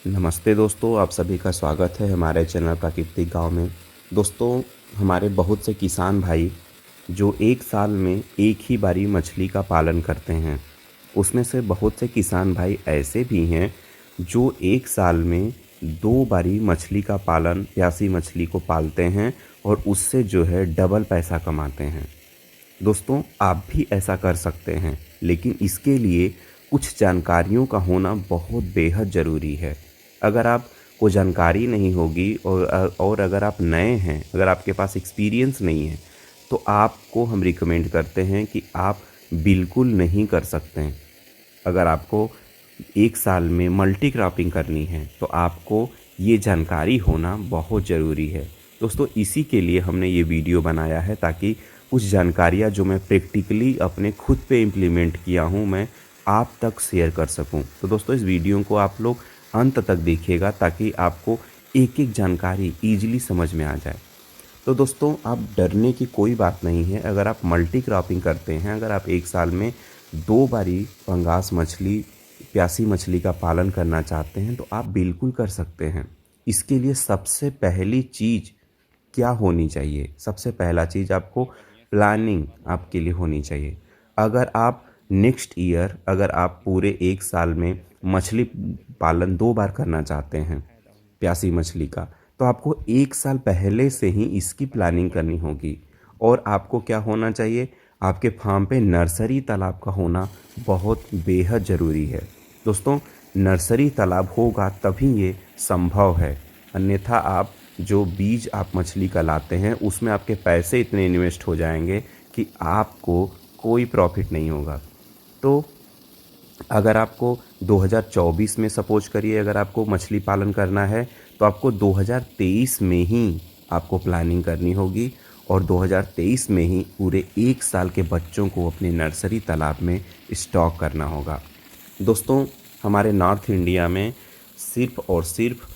नमस्ते दोस्तों, आप सभी का स्वागत है हमारे चैनल प्राकृतिक गांव में। दोस्तों, हमारे बहुत से किसान भाई जो एक साल में एक ही बारी मछली का पालन करते हैं, उसमें से बहुत से किसान भाई ऐसे भी हैं जो एक साल में 2 बारी मछली का पालन प्यासी मछली को पालते हैं और उससे जो है डबल पैसा कमाते हैं। दोस्तों, आप भी ऐसा कर सकते हैं, लेकिन इसके लिए कुछ जानकारियों का होना बहुत बेहद ज़रूरी है। अगर आपको जानकारी नहीं होगी और अगर आप नए हैं, अगर आपके पास एक्सपीरियंस नहीं है, तो आपको हम रिकमेंड करते हैं कि आप बिल्कुल नहीं कर सकते हैं। अगर आपको एक साल में मल्टी क्रॉपिंग करनी है, तो आपको ये जानकारी होना बहुत ज़रूरी है। दोस्तों, इसी के लिए हमने ये वीडियो बनाया है ताकि कुछ जानकारियाँ जो मैं प्रैक्टिकली अपने खुद पे इम्प्लीमेंट किया हूँ, मैं आप तक शेयर कर सकूँ। तो दोस्तों, इस वीडियो को आप लोग अंत तक देखिएगा ताकि आपको एक एक जानकारी ईजिली समझ में आ जाए। तो दोस्तों, आप डरने की कोई बात नहीं है। अगर आप मल्टी क्रॉपिंग करते हैं, अगर आप एक साल में 2 बारी पंगास मछली, प्यासी मछली का पालन करना चाहते हैं, तो आप बिल्कुल कर सकते हैं। इसके लिए सबसे पहली चीज़ क्या होनी चाहिए? सबसे पहला चीज़ आपको प्लानिंग आपके लिए होनी चाहिए। अगर आप नेक्स्ट ईयर अगर आप पूरे एक साल में मछली पालन 2 बार करना चाहते हैं प्यासी मछली का, तो आपको एक साल पहले से ही इसकी प्लानिंग करनी होगी। और आपको क्या होना चाहिए? आपके फार्म पे नर्सरी तालाब का होना बहुत बेहद ज़रूरी है। दोस्तों, नर्सरी तालाब होगा तभी ये संभव है, अन्यथा आप जो बीज आप मछली का लाते हैं उसमें आपके पैसे इतने इन्वेस्ट हो जाएंगे कि आपको कोई प्रॉफिट नहीं होगा। तो अगर आपको 2024 में सपोज करिए अगर आपको मछली पालन करना है, तो आपको 2023 में ही आपको प्लानिंग करनी होगी और 2023 में ही पूरे एक साल के बच्चों को अपने नर्सरी तालाब में स्टॉक करना होगा। दोस्तों, हमारे नॉर्थ इंडिया में सिर्फ और सिर्फ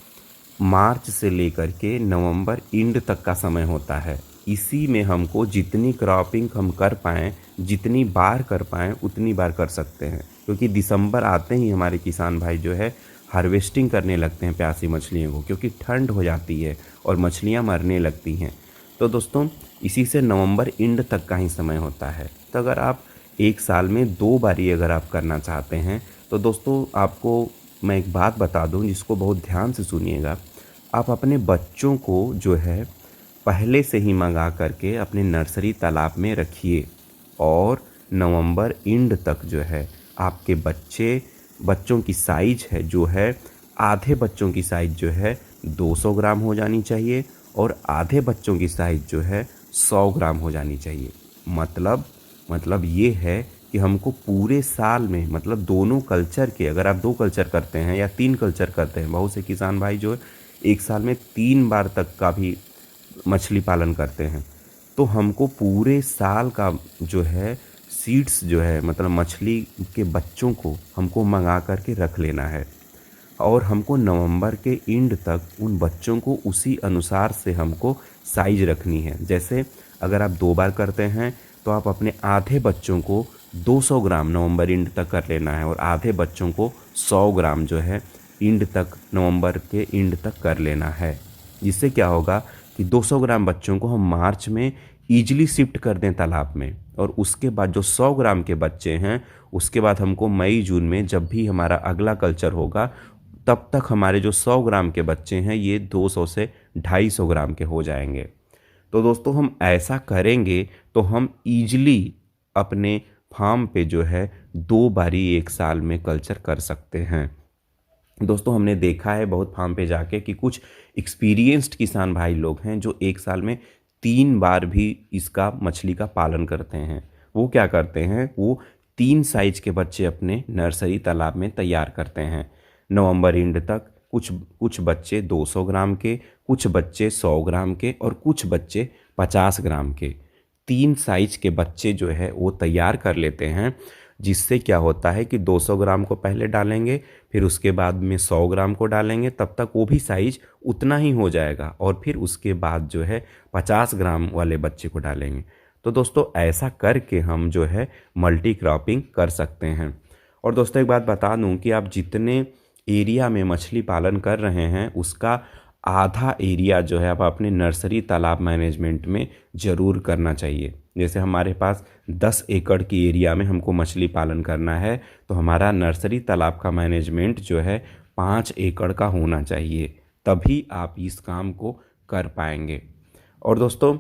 मार्च से लेकर के नवंबर एंड तक का समय होता है। इसी में हमको जितनी क्रॉपिंग हम कर पाएँ, जितनी बार कर पाएँ, उतनी बार कर सकते हैं, क्योंकि दिसंबर आते ही हमारे किसान भाई जो है हार्वेस्टिंग करने लगते हैं प्यासी मछलियों को, क्योंकि ठंड हो जाती है और मछलियां मरने लगती हैं। तो दोस्तों, इसी से नवंबर एंड तक का ही समय होता है। तो अगर आप एक साल में 2 बारी अगर आप करना चाहते हैं, तो दोस्तों आपको मैं एक बात बता दूं जिसको बहुत ध्यान से सुनिएगा। आप अपने बच्चों को जो है पहले से ही मंगा करके अपने नर्सरी तालाब में रखिए और नवंबर एंड तक जो है आपके बच्चों की साइज है जो है आधे बच्चों की साइज जो है 200 ग्राम हो जानी चाहिए और आधे बच्चों की साइज जो है 100 ग्राम हो जानी चाहिए। मतलब ये है कि हमको पूरे साल में, मतलब दोनों कल्चर के, अगर आप 2 कल्चर करते हैं या 3 कल्चर करते हैं, बहुत से किसान भाई जो है एक साल में 3 बार तक का भी मछली पालन करते हैं, तो हमको पूरे साल का जो है सीड्स जो है, मतलब मछली के बच्चों को हमको मंगा करके रख लेना है और हमको नवंबर के एंड तक उन बच्चों को उसी अनुसार से हमको साइज रखनी है। जैसे अगर आप 2 बार करते हैं, तो आप अपने आधे बच्चों को 200 ग्राम नवंबर एंड तक कर लेना है और आधे बच्चों को 100 ग्राम जो है एंड तक, नवंबर के एंड तक कर लेना है। जिससे क्या होगा कि 200 ग्राम बच्चों को हम मार्च में ईजिली शिफ्ट कर दें तालाब में, और उसके बाद जो 100 ग्राम के बच्चे हैं, उसके बाद हमको मई जून में जब भी हमारा अगला कल्चर होगा, तब तक हमारे जो 100 ग्राम के बच्चे हैं ये 200 से 250 ग्राम के हो जाएंगे। तो दोस्तों, हम ऐसा करेंगे तो हम ईजिली अपने फार्म पे जो है 2 बारी एक साल में कल्चर कर सकते हैं। दोस्तों, हमने देखा है बहुत फार्म पे जाके कि कुछ एक्सपीरियंस्ड किसान भाई लोग हैं जो एक साल में 3 बार भी इसका मछली का पालन करते हैं। वो क्या करते हैं, वो 3 साइज के बच्चे अपने नर्सरी तालाब में तैयार करते हैं नवंबर एंड तक। कुछ बच्चे 200 ग्राम के, कुछ बच्चे 100 ग्राम के और कुछ बच्चे 50 ग्राम के। 3 साइज के बच्चे जो है वो तैयार कर लेते हैं, जिससे क्या होता है कि 200 ग्राम को पहले डालेंगे, फिर उसके बाद में 100 ग्राम को डालेंगे, तब तक वो भी साइज उतना ही हो जाएगा और फिर उसके बाद जो है 50 ग्राम वाले बच्चे को डालेंगे। तो दोस्तों, ऐसा करके हम जो है मल्टी क्रॉपिंग कर सकते हैं। और दोस्तों, एक बात बता दूं कि आप जितने एरिया में मछली पालन कर रहे हैं उसका आधा एरिया जो है आप अपने नर्सरी तालाब मैनेजमेंट में ज़रूर करना चाहिए। जैसे हमारे पास 10 एकड़ की एरिया में हमको मछली पालन करना है तो हमारा नर्सरी तालाब का मैनेजमेंट जो है 5 एकड़ का होना चाहिए, तभी आप इस काम को कर पाएंगे। और दोस्तों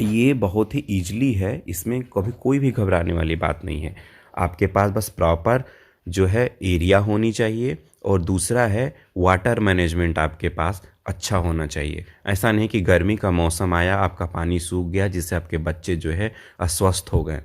ये बहुत ही ईज़िली है, इसमें कभी कोई भी घबराने वाली बात नहीं है। आपके पास बस प्रॉपर जो है एरिया होनी चाहिए और दूसरा है वाटर मैनेजमेंट आपके पास अच्छा होना चाहिए। ऐसा नहीं कि गर्मी का मौसम आया आपका पानी सूख गया जिससे आपके बच्चे जो है अस्वस्थ हो गए।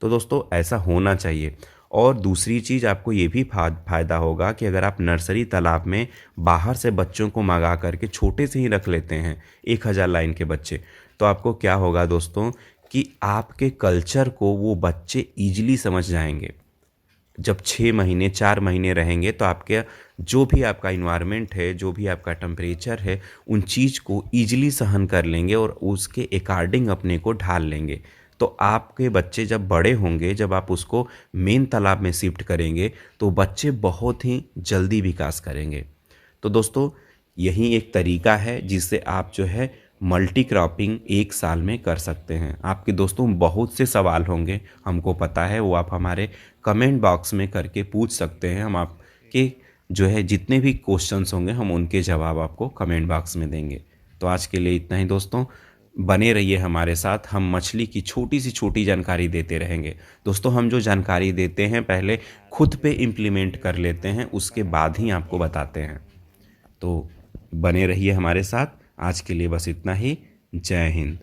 तो दोस्तों ऐसा होना चाहिए। और दूसरी चीज़ आपको ये भी फ़ायदा होगा कि अगर आप नर्सरी तालाब में बाहर से बच्चों को मंगा करके छोटे से ही रख लेते हैं 1000 लाइन के बच्चे, तो आपको क्या होगा दोस्तों कि आपके कल्चर को वो बच्चे ईजिली समझ जाएंगे। जब 6 महीने 4 महीने रहेंगे तो आपके जो भी आपका इन्वायरमेंट है, जो भी आपका टेम्परेचर है, उन चीज़ को ईजिली सहन कर लेंगे और उसके अकॉर्डिंग अपने को ढाल लेंगे। तो आपके बच्चे जब बड़े होंगे, जब आप उसको मेन तालाब में शिफ्ट करेंगे तो बच्चे बहुत ही जल्दी विकास करेंगे। तो दोस्तों यही एक तरीका है जिससे आप जो है मल्टी क्रॉपिंग 1 साल में कर सकते हैं। आपके दोस्तों बहुत से सवाल होंगे, हमको पता है, वो आप हमारे कमेंट बॉक्स में करके पूछ सकते हैं। हम आपके जो है जितने भी क्वेश्चंस होंगे हम उनके जवाब आपको कमेंट बॉक्स में देंगे। तो आज के लिए इतना ही दोस्तों, बने रहिए हमारे साथ, हम मछली की छोटी सी छोटी जानकारी देते रहेंगे। दोस्तों हम जो जानकारी देते हैं पहले खुद पे इम्प्लीमेंट कर लेते हैं, उसके बाद ही आपको बताते हैं। तो बने रहिए हमारे साथ। आज के लिए बस इतना ही। जय हिंद।